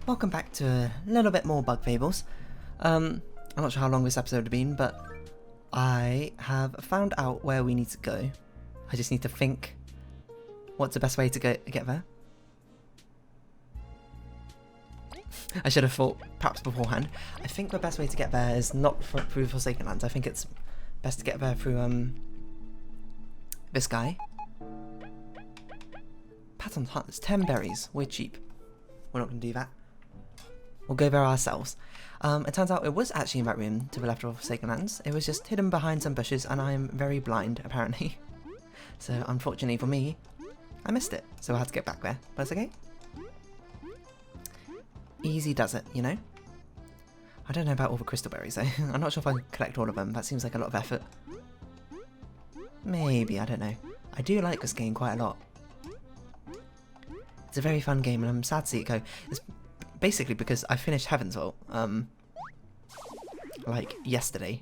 Welcome back to a little bit more Bug Fables. I'm not sure how long this episode has been, but I have found out where we need to go. I just need to think what's the best way to get there. I should have thought perhaps beforehand. I think the best way to get there is not through Forsaken Lands. I think it's best to get there through this guy. Patton's Hut. It's 10 berries. We're cheap. We're not going to do that. We'll go there ourselves. It turns out it was actually in that room to the left of Forsaken Lands. It was just hidden behind some bushes, and I am very blind, apparently. So, unfortunately for me, I missed it. So I had to get back there. But it's okay. Easy does it, you know? I don't know about all the crystal berries, though. I'm not sure if I can collect all of them. That seems like a lot of effort. Maybe, I don't know. I do like this game quite a lot. It's a very fun game, and I'm sad to see it go. It's basically because I finished Heaven's Vault, like yesterday.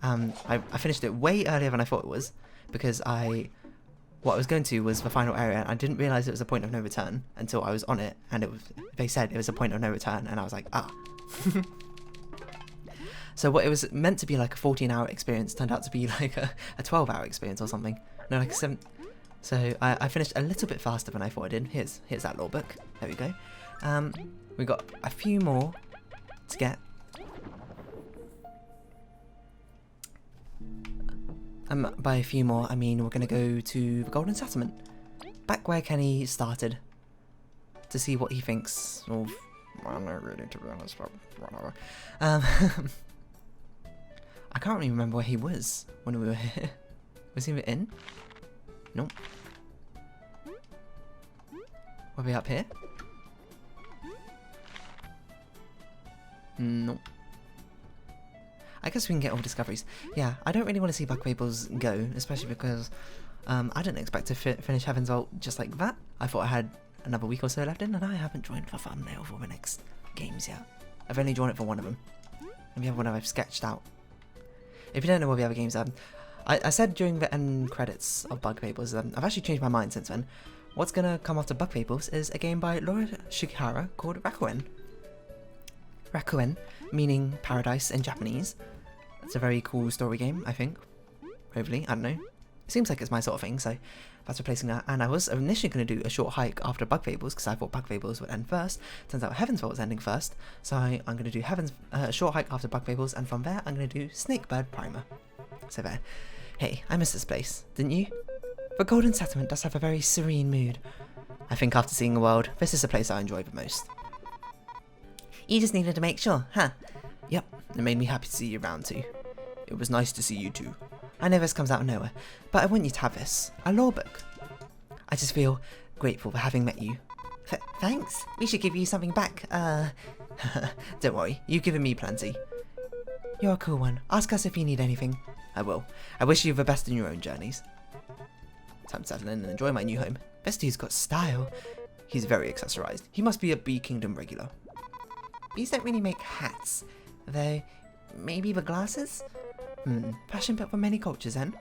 I finished it way earlier than I thought it was, because what I was going to was the final area, and I didn't realise it was a point of no return until I was on it, and they said it was a point of no return, and I was like, ah. So what it was meant to be like a 14-hour experience turned out to be like a 12-hour experience or something. No, like a 7. So I finished a little bit faster than I thought I did. Here's that Lorebook. There we go. We got a few more to get. By a few more, I mean we're going to go to the Golden Settlement, back where Kenny started, to see what he thinks of. Well, not really, to be honest, but whatever. I can't really remember where he was when we were here. Was he in the inn? Nope. Were we up here? Nope. I guess we can get all discoveries. Yeah, I don't really want to see Bug Fables go, especially because I didn't expect to finish Heaven's Vault just like that. I thought I had another week or so left in, and I haven't joined the thumbnail for the next games yet. I've only joined it for one of them. And the other one I've sketched out. If you don't know what the other games are, I said during the end credits of Bug Fables, I've actually changed my mind since then. What's going to come after Bug Fables is a game by Lorebook called Rakuen. Rakuen, meaning paradise in Japanese. It's a very cool story game, I think. Hopefully, I don't know. It seems like it's my sort of thing, so that's replacing that. And I was initially going to do a short hike after Bug Fables, because I thought Bug Fables would end first. Turns out Heaven's Vault was ending first, so I'm going to do a short hike after Bug Fables, and from there I'm going to do Snakebird Primer. So there. Hey, I missed this place, didn't you? The Golden Settlement does have a very serene mood. I think after seeing the world, this is the place I enjoy the most. You just needed to make sure, huh? Yep, it made me happy to see you around too. It was nice to see you too. I know this comes out of nowhere, but I want you to have this, a Lorebook. I just feel grateful for having met you. Thanks, we should give you something back, Don't worry, you've given me plenty. You're a cool one, ask us if you need anything. I will. I wish you the best in your own journeys. Time to settle in and enjoy my new home. This dude's got style. He's very accessorized. He must be a Bee Kingdom regular. Bees don't really make hats, though maybe the glasses? Fashion built for many cultures then.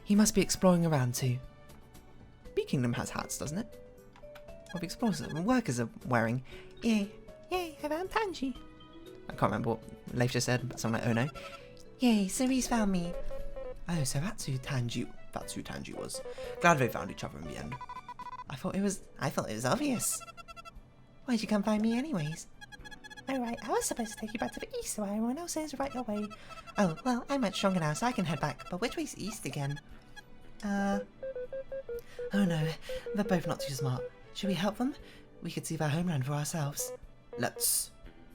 He must be exploring around too. Bee Kingdom has hats, doesn't it? What the explorers and workers are wearing. Yay, I found Tanji. I can't remember what Leif just said, but something like, oh no. Yay, Cherries found me. Oh, so that's who Tanji was. Glad they found each other in the end. I thought it was obvious. Why'd you come find me anyways? Alright, I was supposed to take you back to the east where everyone else is right away. Oh, well, I'm much stronger now, so I can head back. But which way's east again? Oh no, they're both not too smart. Should we help them? We could see their homeland for ourselves. Let's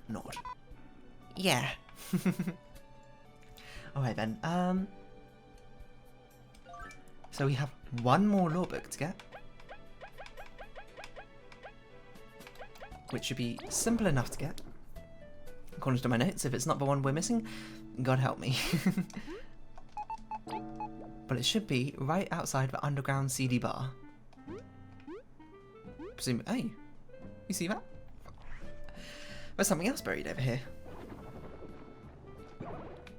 not. Yeah. Alright then, so we have one more Lorebook to get. Which should be simple enough to get. According to my notes, if it's not the one we're missing, God help me. But it should be right outside the underground CD bar. Hey, you see that? There's something else buried over here.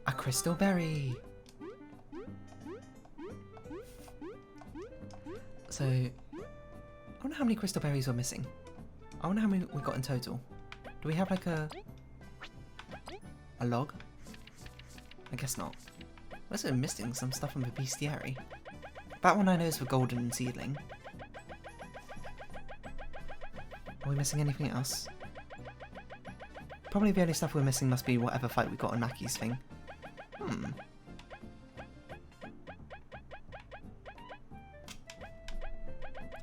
A crystal berry. So, I wonder how many crystal berries we're missing. I wonder how many we got in total. Do we have like a log? I guess not. We're also missing some stuff from the bestiary. That one I know is for golden seedling. Are we missing anything else? Probably the only stuff we're missing must be whatever fight we got on Mackie's thing.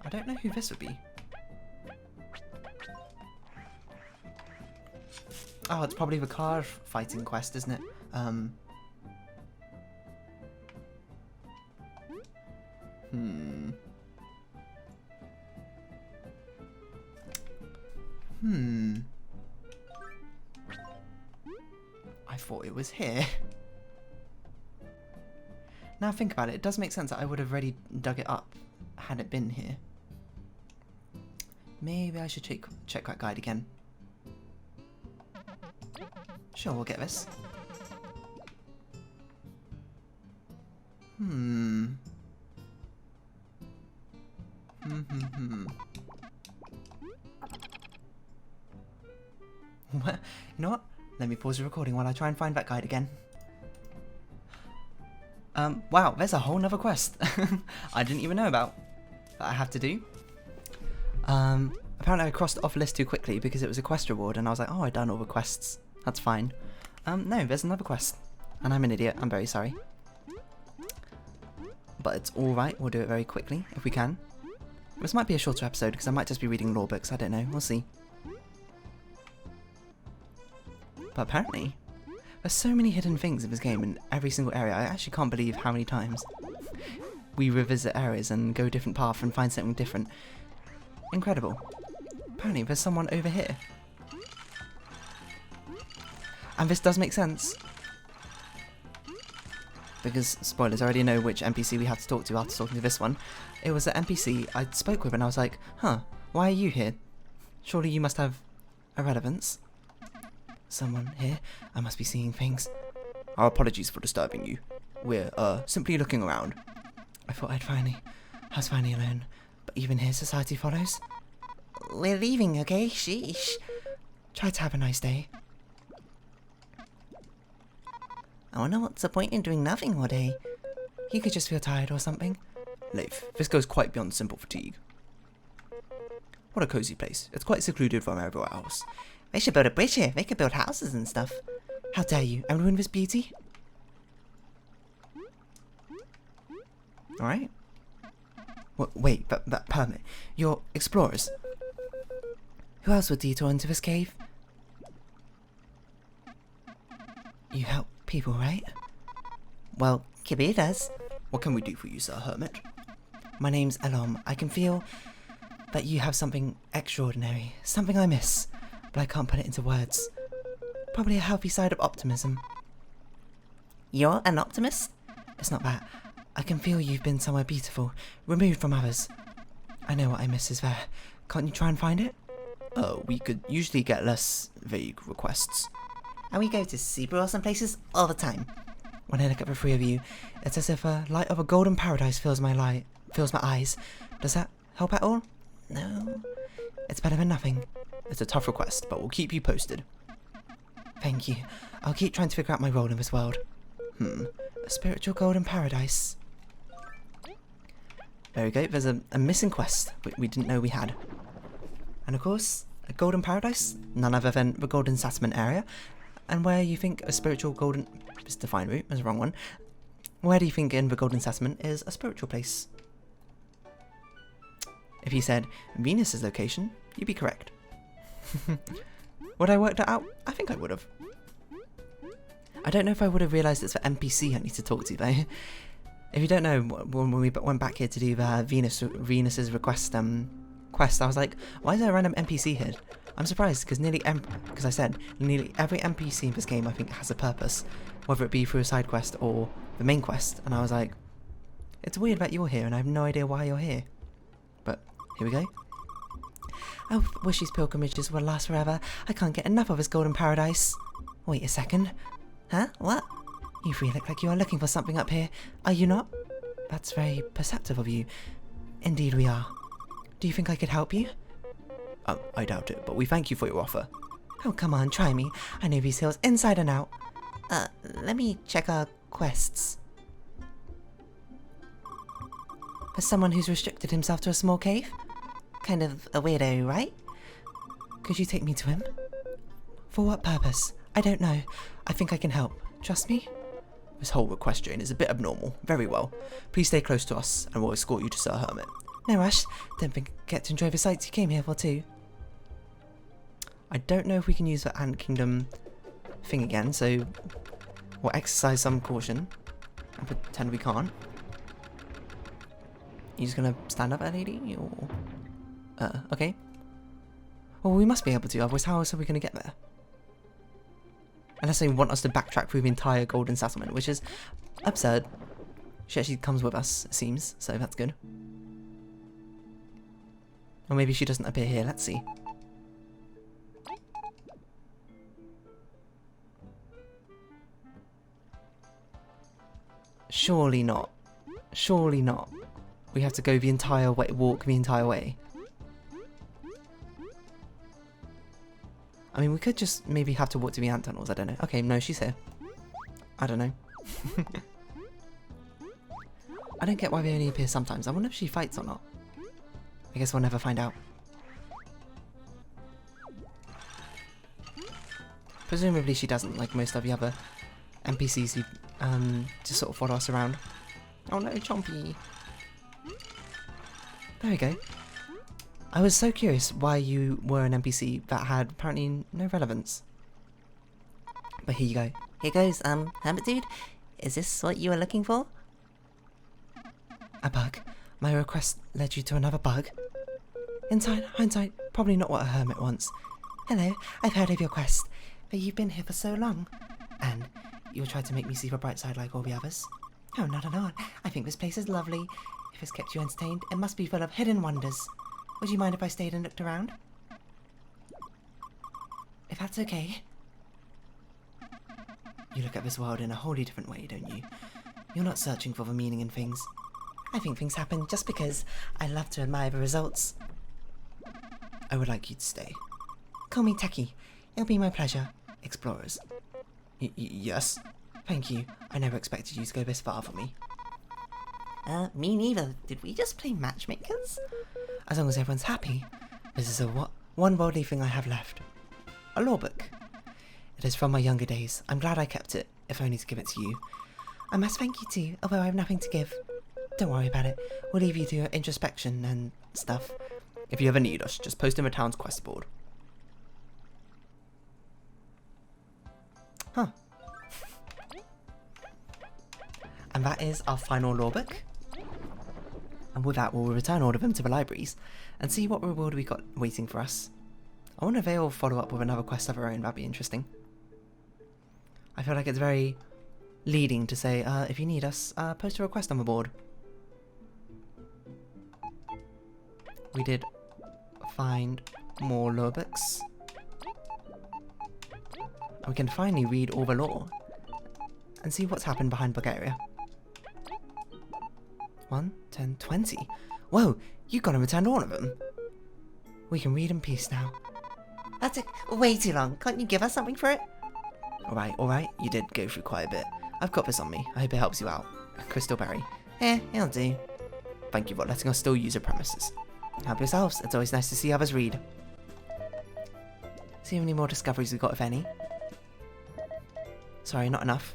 I don't know who this would be. Oh, it's probably the car fighting quest, isn't it? I thought it was here. Now think about it, it does make sense that I would have already dug it up had it been here. Maybe I should check that guide again. Sure, we'll get this. You know what? Let me pause the recording while I try and find that guide again. Wow, there's a whole nother quest I didn't even know about that I have to do. Apparently I crossed it off the list too quickly because it was a quest reward and I was like, oh, I've done all the quests. That's fine. No, there's another quest. And I'm an idiot, I'm very sorry. But it's alright, we'll do it very quickly if we can. This might be a shorter episode because I might just be reading lore books, I don't know, we'll see. But apparently, there's so many hidden things in this game in every single area, I actually can't believe how many times we revisit areas and go a different path and find something different. Incredible. Apparently there's someone over here. And this does make sense. Because, spoilers, I already know which NPC we had to talk to after talking to this one. It was an NPC I spoke with and I was like, huh, why are you here? Surely you must have a relevance. Someone here? I must be seeing things. Our apologies for disturbing you. We're, simply looking around. I thought I was finally alone. But even here society follows. We're leaving, okay? Sheesh. Try to have a nice day. I wonder what's the point in doing nothing all day. You could just feel tired or something. Leif, this goes quite beyond simple fatigue. What a cozy place. It's quite secluded from everywhere else. They should build a bridge here. They could build houses and stuff. How dare you, and ruin this beauty? Alright. Wait, that permit. You're explorers. Who else would detour into this cave? You help people, right? Well, Kabbu does. What can we do for you, Sir Hermit? My name's Elom. I can feel that you have something extraordinary. Something I miss, but I can't put it into words. Probably a healthy side of optimism. You're an optimist? It's not that. I can feel you've been somewhere beautiful, removed from others. I know what I miss is there. Can't you try and find it? Oh, we could usually get less vague requests. And we go to super awesome places all the time. When I look at the three of you, it's as if a light of a golden paradise fills my eyes. Does that help at all? No. It's better than nothing. It's a tough request, but we'll keep you posted. Thank you. I'll keep trying to figure out my role in this world. A spiritual golden paradise. There we go. There's a missing quest we didn't know we had. And of course, a golden paradise, none other than the golden settlement area. And where you think a spiritual golden... It's defined route, there's the wrong one. Where do you think in the golden settlement is a spiritual place? If you said Venus's location, you'd be correct. Would I work that out? I think I would have. I don't know if I would have realised it's the NPC I need to talk to though. If you don't know, when we went back here to do the Venus's request quest, I was like, why is there a random NPC here? I'm surprised because nearly every NPC in this game I think has a purpose, whether it be through a side quest or the main quest. And I was like, it's weird that you're here and I have no idea why you're here. But here we go. I wish these pilgrimages would last forever. I can't get enough of this golden paradise. Wait a second. Huh? What? You three look like you are looking for something up here. Are you not? That's very perceptive of you. Indeed we are. Do you think I could help you? I doubt it, but we thank you for your offer. Oh, come on, try me. I know these hills inside and out. Let me check our quests. For someone who's restricted himself to a small cave? Kind of a weirdo, right? Could you take me to him? For what purpose? I don't know. I think I can help. Trust me? This whole request chain is a bit abnormal. Very well. Please stay close to us, and we'll escort you to Sir Hermit. No rush. Don't forget to enjoy the sights you came here for too. I don't know if we can use the Ant Kingdom thing again, so we'll exercise some caution and pretend we can't. You just gonna stand up, lady, or okay. Well, we must be able to, otherwise how else are we gonna get there? Unless they want us to backtrack through the entire Golden Settlement, which is absurd. She actually comes with us, it seems, so that's good. Or maybe she doesn't appear here, let's see. Surely not. Surely not. We have to go the entire way, walk the entire way. I mean, we could just maybe have to walk to the ant tunnels, I don't know. Okay, no, she's here. I don't know. I don't get why they only appear sometimes. I wonder if she fights or not. I guess we'll never find out. Presumably she doesn't, like most of the other NPCs who just sort of follow us around. Oh no, Chompy! There we go. I was so curious why you were an NPC that had apparently no relevance. But here you go. Here goes, Hermit Dude. Is this what you were looking for? A bug? My request led you to another bug? In hindsight, probably not what a hermit wants. Hello, I've heard of your quest, but you've been here for so long. And you'll try to make me see the bright side like all the others? Oh, not at all. I think this place is lovely. If it's kept you entertained, it must be full of hidden wonders. Would you mind if I stayed and looked around? If that's okay. You look at this world in a wholly different way, don't you? You're not searching for the meaning in things. I think things happen just because I love to admire the results. I would like you to stay. Call me Techie. It'll be my pleasure. Explorers. Yes. Thank you. I never expected you to go this far for me. Me neither. Did we just play matchmakers? As long as everyone's happy. This is one worldly thing I have left. A lorebook. It is from my younger days. I'm glad I kept it, if only to give it to you. I must thank you too, although I have nothing to give. Don't worry about it. We'll leave you to your introspection and stuff. If you ever need us, just post in the town's quest board. Huh. And that is our final lorebook. And with that, we'll return all of them to the libraries and see what reward we got waiting for us. I wonder if they'll follow up with another quest of their own. That'd be interesting. I feel like it's very leading to say, if you need us, post a request on the board. We did find more lorebooks. And we can finally read all the lore and see what's happened behind Bugaria. 1, 10, 20. Whoa, you got to return all of them. We can read in peace now. That took way too long. Can't you give us something for it? Alright. You did go through quite a bit. I've got this on me. I hope it helps you out. Crystal Berry. It'll do. Thank you for letting us still use your premises. Help yourselves. It's always nice to see others read. See how many more discoveries we got, if any. Sorry, not enough.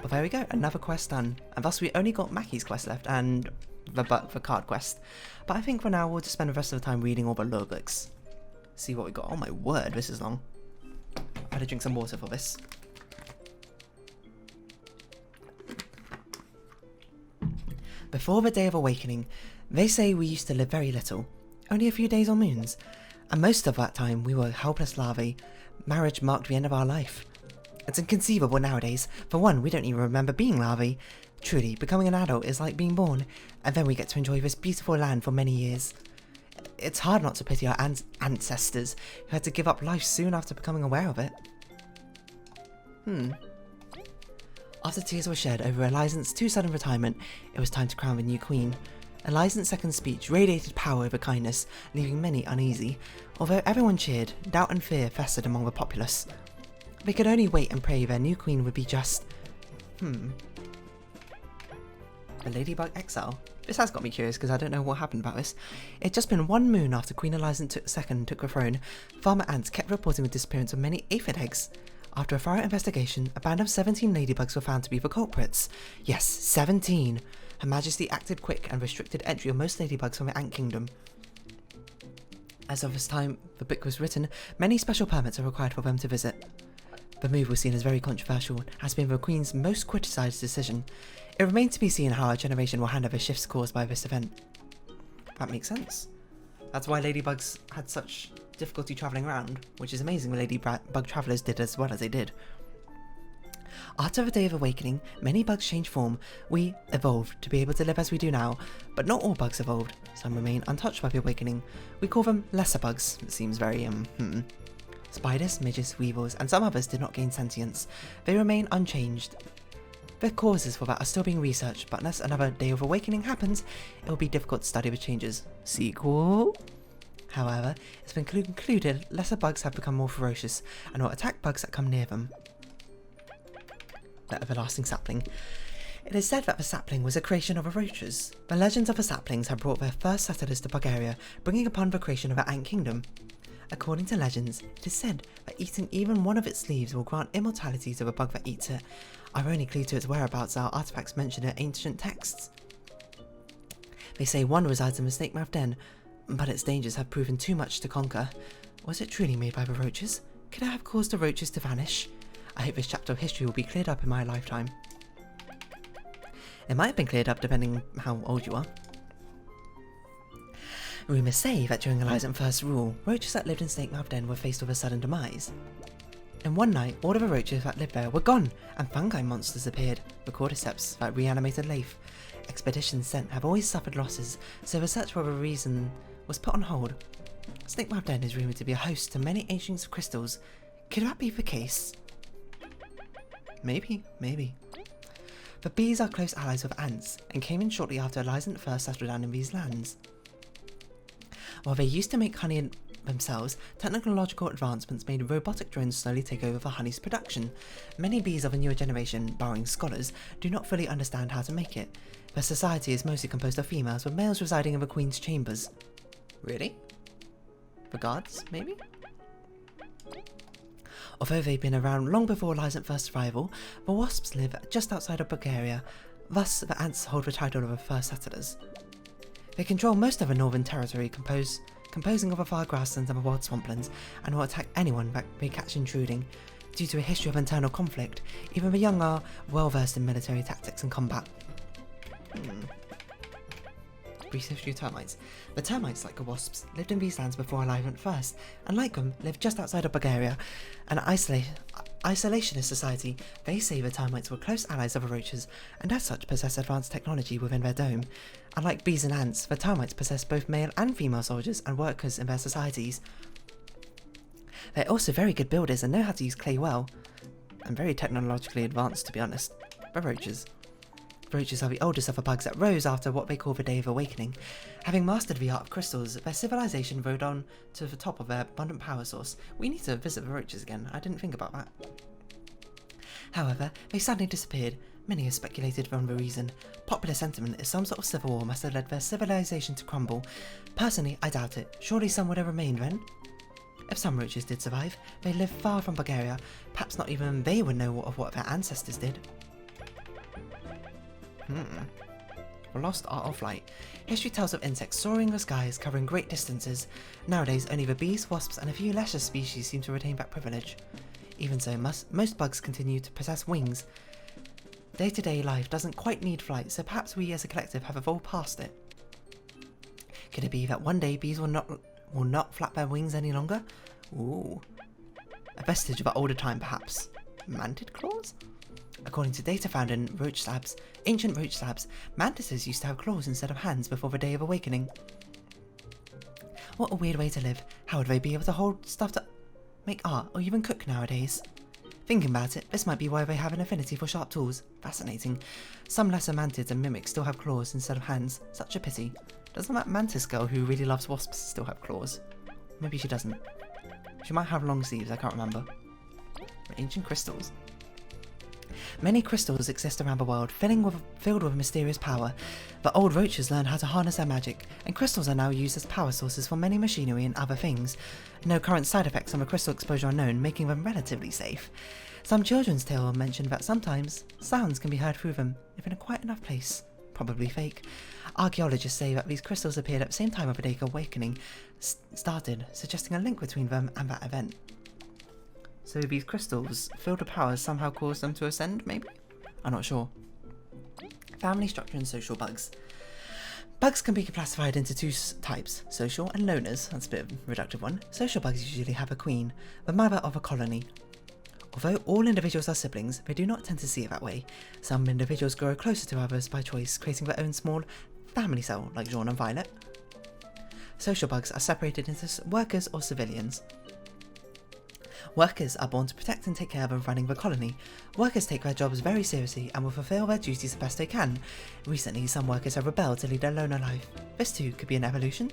But there we go, another quest done. And thus we only got Mackie's quest left and the card quest. But I think for now we'll just spend the rest of the time reading all the lore books. See what we got. Oh my word, this is long. I had to drink some water for this. Before the Day of Awakening, they say we used to live very little. Only a few days or moons. And most of that time we were helpless larvae. Marriage marked the end of our life. It's inconceivable nowadays. For one, we don't even remember being larvae. Truly, becoming an adult is like being born, and then we get to enjoy this beautiful land for many years. It's hard not to pity our ancestors who had to give up life soon after becoming aware of it. After tears were shed over Elizant's too sudden retirement, it was time to crown the new queen. Elizant's second speech radiated power over kindness, leaving many uneasy. Although everyone cheered, doubt and fear festered among the populace. They could only wait and pray their new queen would be just... The Ladybug exile? This has got me curious because I don't know what happened about this. It'd just been 1 moon after Queen Elizant II took the throne. Farmer ants kept reporting the disappearance of many aphid eggs. After a thorough investigation, a band of 17 ladybugs were found to be the culprits. Yes, 17! Her Majesty acted quick and restricted entry of most ladybugs from the Ant Kingdom. As of this time the book was written, many special permits are required for them to visit. The move was seen as very controversial and has been the Queen's most criticised decision. It remains to be seen how our generation will handle the shifts caused by this event. That makes sense. That's why ladybugs had such difficulty travelling around, which is amazing the ladybug travellers did as well as they did. After the Day of Awakening, many bugs changed form. We evolved to be able to live as we do now, but not all bugs evolved. Some remain untouched by the Awakening. We call them lesser bugs. It seems very, Spiders, midges, weevils, and some others did not gain sentience. They remain unchanged. The causes for that are still being researched, but unless another Day of Awakening happens, it will be difficult to study the changes. Sequel? However, it's been concluded lesser bugs have become more ferocious and will attack bugs that come near them. The everlasting sapling. It is said that the sapling was a creation of the roaches. The legends of the saplings have brought their first settlers to Bugaria, bringing upon the creation of the Ant Kingdom. According to legends, it is said that eating even one of its leaves will grant immortality to the bug that eats it. Our only clue to its whereabouts are artifacts mentioned in ancient texts. They say one resides in the snake mouth den, but its dangers have proven too much to conquer. Was it truly made by the roaches? Could it have caused the roaches to vanish? I hope this chapter of history will be cleared up in my lifetime. It might have been cleared up depending how old you are. Rumours say that during Elizant I's rule, roaches that lived in Snake Mouth Den were faced with a sudden demise. In one night, all of the roaches that lived there were gone, and fungi monsters appeared, the cordyceps that reanimated Leif. Expeditions sent have always suffered losses, so the search for a reason was put on hold. Snake Mouth Den is rumoured to be a host to many ancient crystals. Could that be the case? Maybe. The bees are close allies of ants, and came in shortly after Elizant first settled down in these lands. While they used to make honey themselves, technological advancements made robotic drones slowly take over for honey's production. Many bees of a newer generation, borrowing scholars, do not fully understand how to make it. Their society is mostly composed of females, with males residing in the queen's chambers. Really? The guards, maybe? Although they've been around long before Elizant First's arrival, the wasps live just outside of Bugaria, thus the ants hold the title of the first settlers. They control most of the northern territory, composing of the far grasslands and the wild swamplands, and will attack anyone that they catch intruding. Due to a history of internal conflict, even the young are well versed in military tactics and combat. Brief history of termites. The termites, like the wasps, lived in these lands before Elizant First, and like them, lived just outside of Bugaria, an isolationist society. They say the termites were close allies of the roaches, and as such possess advanced technology within their dome. Unlike bees and ants, the termites possess both male and female soldiers and workers in their societies. They're also very good builders and know how to use clay well, and very technologically advanced, to be honest. The roaches. Roaches are the oldest of the bugs that rose after what they call the Day of Awakening. Having mastered the art of crystals, their civilization rode on to the top of their abundant power source. We need to visit the roaches again, I didn't think about that. However, they suddenly disappeared. Many have speculated on the reason. Popular sentiment is some sort of civil war must have led their civilization to crumble. Personally, I doubt it. Surely some would have remained then? If some roaches did survive, they lived far from Bugaria. Perhaps not even they would know of what their ancestors did. Lost art of flight. History tells of insects soaring the skies, covering great distances. Nowadays, only the bees, wasps, and a few lesser species seem to retain that privilege. Even so, most bugs continue to possess wings. Day-to-day life doesn't quite need flight, so perhaps we as a collective have evolved past it. Could it be that one day bees will not flap their wings any longer? Ooh. A vestige of an older time, perhaps. Mantid claws? According to data found in ancient roach slabs, mantises used to have claws instead of hands before the Day of Awakening. What a weird way to live. How would they be able to hold stuff to make art or even cook nowadays? Thinking about it, this might be why they have an affinity for sharp tools. Fascinating. Some lesser mantids and mimics still have claws instead of hands. Such a pity. Doesn't that mantis girl who really loves wasps still have claws? Maybe she doesn't. She might have long sleeves, I can't remember. Ancient crystals. Many crystals exist around the world, filled with mysterious power. The old roaches learned how to harness their magic, and crystals are now used as power sources for many machinery and other things. No current side effects from a crystal exposure are known, making them relatively safe. Some children's tales mention that sometimes sounds can be heard through them, if in a quiet enough place. Probably fake. Archaeologists say that these crystals appeared at the same time of the Day Awakening started, suggesting a link between them and that event. So these crystals, filled with power, somehow caused them to ascend, maybe? I'm not sure. Family structure and social bugs. Bugs can be classified into two types, social and loners. That's a bit of a reductive one. Social bugs usually have a queen, the mother of a colony. Although all individuals are siblings, they do not tend to see it that way. Some individuals grow closer to others by choice, creating their own small family cell, like Jean and Violet. Social bugs are separated into workers or civilians. Workers are born to protect and take care of running the colony. Workers take their jobs very seriously and will fulfill their duties the best they can. Recently, some workers have rebelled to lead a loner life. This too could be an evolution.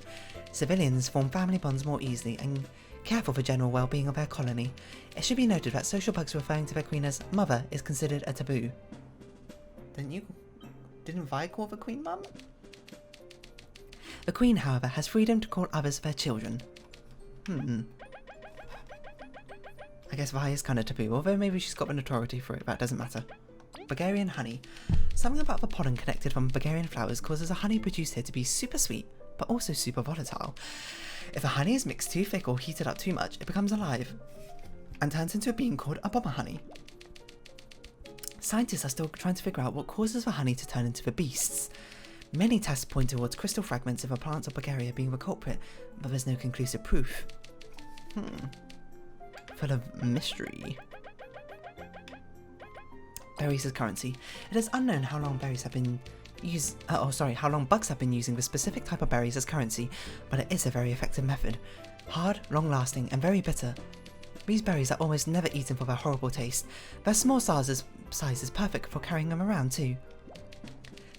Civilians form family bonds more easily and care for the general well-being of their colony. It should be noted that social bugs referring to their queen as mother is considered a taboo. Didn't Vi call the queen mum? The queen, however, has freedom to call others their children. I guess Vi is kind of taboo, although maybe she's got an authority for it, that doesn't matter. Bulgarian honey. Something about the pollen collected from Bulgarian flowers causes the honey produced here to be super sweet, but also super volatile. If the honey is mixed too thick or heated up too much, it becomes alive and turns into a bean called a bomber honey. Scientists are still trying to figure out what causes the honey to turn into the beasts. Many tests point towards crystal fragments of the plants of Bugaria being the culprit, but there's no conclusive proof. Full of mystery. Berries as currency. It is unknown how long berries have been how long bugs have been using the specific type of berries as currency, but it is a very effective method. Hard, long-lasting, and very bitter. These berries are almost never eaten for their horrible taste. Their small size is perfect for carrying them around too.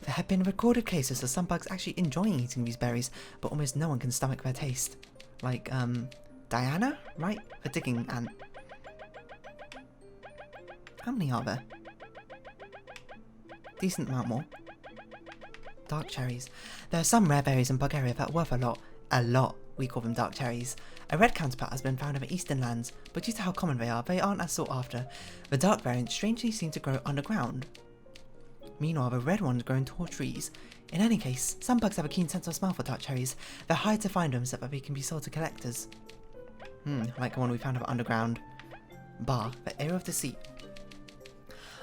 There have been recorded cases of some bugs actually enjoying eating these berries, but almost no one can stomach their taste. Like, Diana, right? The digging ant. How many are there? Decent amount more. Dark cherries. There are some rare berries in Bulgaria that are worth a lot. A lot. We call them dark cherries. A red counterpart has been found in the eastern lands, but due to how common they aren't as sought after. The dark variants strangely seem to grow underground. Meanwhile, the red ones grow in tall trees. In any case, some bugs have a keen sense of smell for dark cherries. They're hard to find them so that they can be sold to collectors. Like the one we found of underground bar, the Era of Deceit.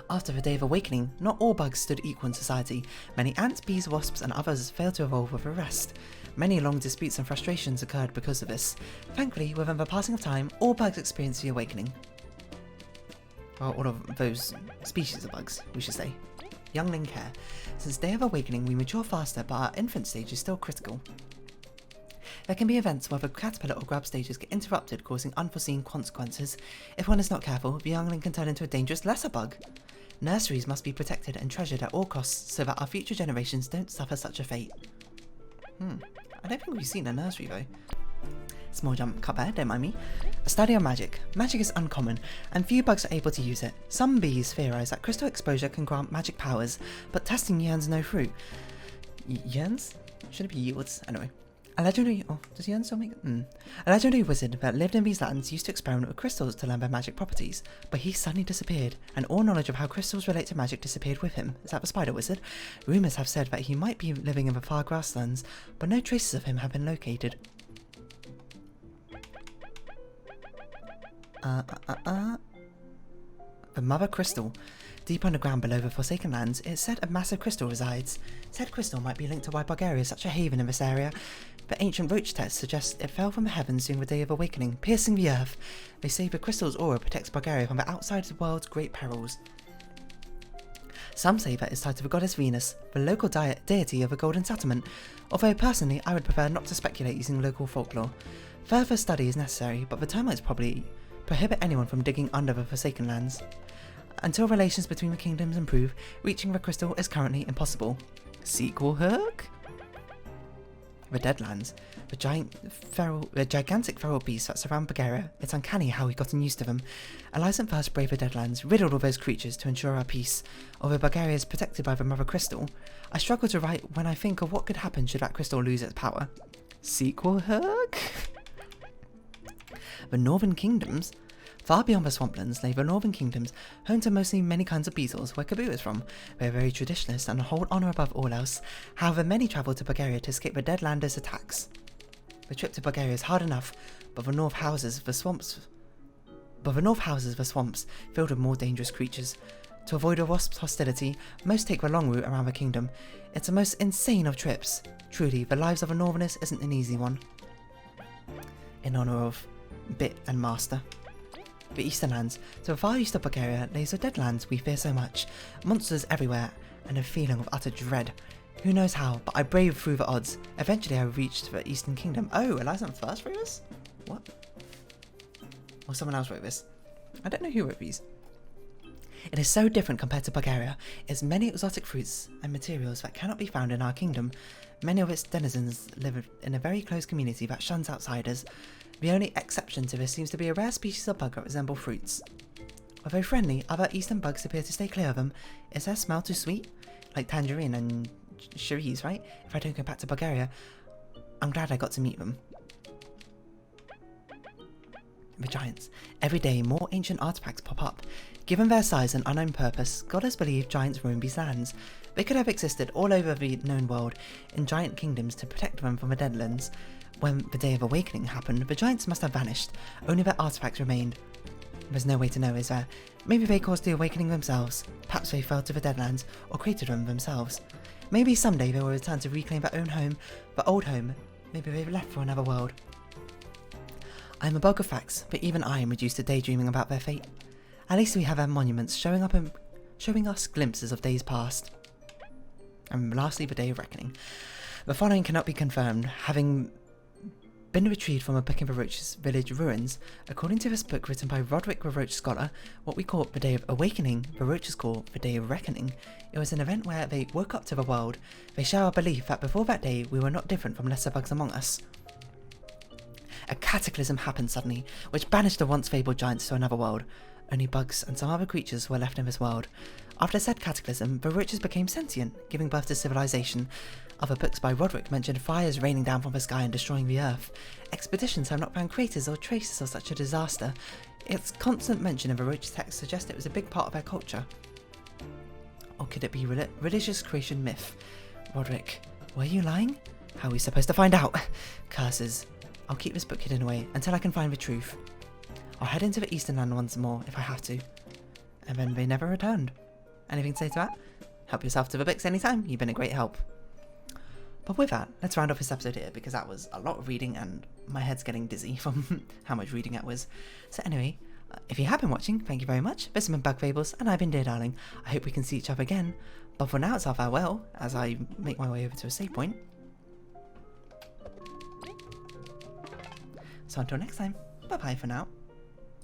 After the Day of Awakening, not all bugs stood equal in society. Many ants, bees, wasps, and others failed to evolve with the rest. Many long disputes and frustrations occurred because of this. Thankfully, within the passing of time, all bugs experienced the awakening. Well, all of those species of bugs, we should say. Youngling care. Since Day of Awakening, we mature faster, but our infant stage is still critical. There can be events where the caterpillar or grub stages get interrupted, causing unforeseen consequences. If one is not careful, the youngling can turn into a dangerous lesser bug. Nurseries must be protected and treasured at all costs so that our future generations don't suffer such a fate. I don't think we've seen a nursery though. Small jump cut there, don't mind me. A study of magic. Magic is uncommon, and few bugs are able to use it. Some bees theorise that crystal exposure can grant magic powers, but testing yields no fruit. Yields? Should it be yields? Anyway. A legendary wizard that lived in these lands used to experiment with crystals to learn their magic properties, but he suddenly disappeared, and all knowledge of how crystals relate to magic disappeared with him. Is that the spider wizard? Rumours have said that he might be living in the far grasslands, but no traces of him have been located. The Mother Crystal. Deep underground below the Forsaken Lands, it is said a massive crystal resides. Said crystal might be linked to why Bulgaria is such a haven in this area. The ancient roach test suggests it fell from the heavens during the Day of Awakening, piercing the earth. They say the crystal's aura protects Bulgaria from the outside world's great perils. Some say that it's tied to the goddess Venus, the local deity of the Golden Settlement, although personally I would prefer not to speculate using local folklore. Further study is necessary, but the termites probably prohibit anyone from digging under the Forsaken Lands. Until relations between the kingdoms improve, reaching the crystal is currently impossible. Sequel hook? The Deadlands. The gigantic feral beasts that surround Bugaria. It's uncanny how we've gotten used to them. Alicent first braved the Deadlands, riddled all those creatures to ensure our peace. Although Bugaria is protected by the Mother Crystal, I struggle to write when I think of what could happen should that crystal lose its power. Sequel hook? The Northern Kingdoms? Far beyond the swamplands lay the Northern Kingdoms, home to mostly many kinds of beetles, where Kabbu is from. They are very traditionalist and hold honour above all else. However, many travel to Bugaria to escape the Deadlanders' attacks. The trip to Bugaria is hard enough, but the north houses the swamps filled with more dangerous creatures. To avoid a wasp's hostility, most take the long route around the kingdom. It's the most insane of trips. Truly, the lives of a Northerners isn't an easy one. In honour of Bit and Master. The Eastern Lands. To the far east of Bugaria lays the Deadlands we fear so much. Monsters everywhere, and a feeling of utter dread. Who knows how, but I braved through the odds. Eventually I reached the Eastern Kingdom. Oh, Alicent first wrote this? What? Or someone else wrote this. I don't know who wrote these. It is so different compared to Bugaria. It has many exotic fruits and materials that cannot be found in our kingdom. Many of its denizens live in a very close community that shuns outsiders. The only exception to this seems to be a rare species of bug that resemble fruits. Although friendly, other eastern bugs appear to stay clear of them. Is their smell too sweet? Like tangerine and cherries, right? If I don't go back to Bugaria, I'm glad I got to meet them. The giants. Every day, more ancient artifacts pop up. Given their size and unknown purpose, scholars believe giants roam these lands. They could have existed all over the known world in giant kingdoms to protect them from the Deadlands. When the Day of Awakening happened, the giants must have vanished. Only their artifacts remained. There's no way to know, is there? Maybe they caused the awakening themselves. Perhaps they fell to the Deadlands, or created them themselves. Maybe someday they will return to reclaim their own home, their old home. Maybe they've left for another world. I am a bulk of facts, but even I am reduced to daydreaming about their fate. At least we have our monuments showing us glimpses of days past. And lastly, the Day of Reckoning. The following cannot be confirmed, having been retrieved from a book in the Roach's village ruins. According to this book written by Roderick the Roach Scholar, what we call the Day of Awakening, the Roaches call the Day of Reckoning. It was an event where they woke up to the world. They share our belief that before that day we were not different from lesser bugs among us. A cataclysm happened suddenly, which banished the once fabled giants to another world. Only bugs and some other creatures were left in this world. After said cataclysm, the roaches became sentient, giving birth to civilization. Other books by Roderick mentioned fires raining down from the sky and destroying the earth. Expeditions have not found craters or traces of such a disaster. Its constant mention in the roach text suggests it was a big part of their culture. Or could it be religious creation myth? Roderick, were you lying? How are we supposed to find out? Curses. I'll keep this book hidden away until I can find the truth. I'll head into the Eastern Land once more if I have to. And then they never returned. Anything to say to that? Help yourself to the books anytime. You've been a great help. But with that, let's round off this episode here because that was a lot of reading and my head's getting dizzy from how much reading that was. So anyway, if you have been watching, thank you very much. This has been Bug Fables and I've been Dear Darling. I hope we can see each other again. But for now, it's our farewell as I make my way over to a save point. So until next time, bye bye for now.